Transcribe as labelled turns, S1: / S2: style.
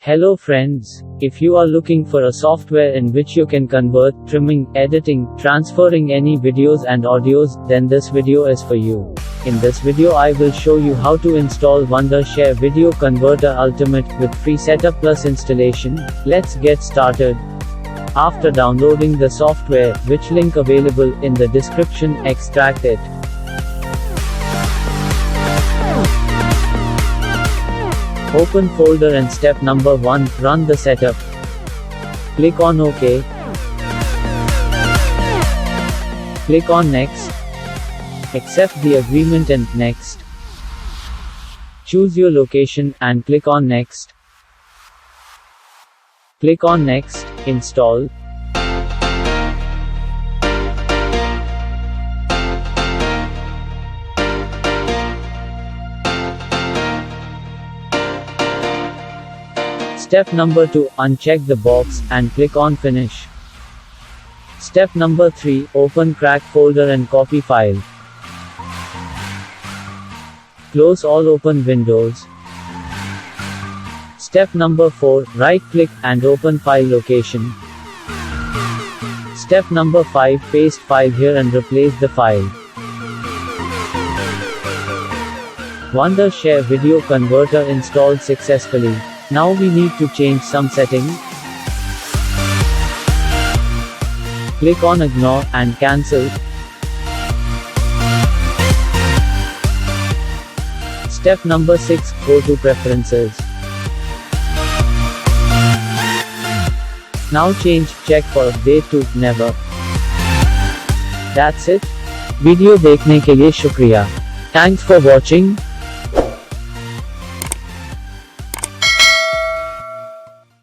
S1: Hello friends, if you are looking for a software in which you can convert, trimming, editing, transferring any videos and audios, then this video is for you. In this video I will show you how to install Wondershare Video Converter Ultimate with free setup plus installation. Let's get started. After downloading the software, which link available in the description, extract it. Open folder and step number 1, run the setup. Click on OK. Click on Next. Accept the agreement and Next. Choose your location and click on Next. Click on Next, Install. Step number 2, uncheck the box, and click on Finish. Step number 3, open crack folder and copy file. Close all open windows. Step number 4, right-click, and open file location. Step number 5, paste file here and replace the file. Wondershare Video Converter installed successfully. Now we need to change some settings. Click on Ignore and Cancel. Step number 6, go to Preferences. Now change check for update to Never. That's it. Video देखने के लिए शुक्रिया. Thanks for watching.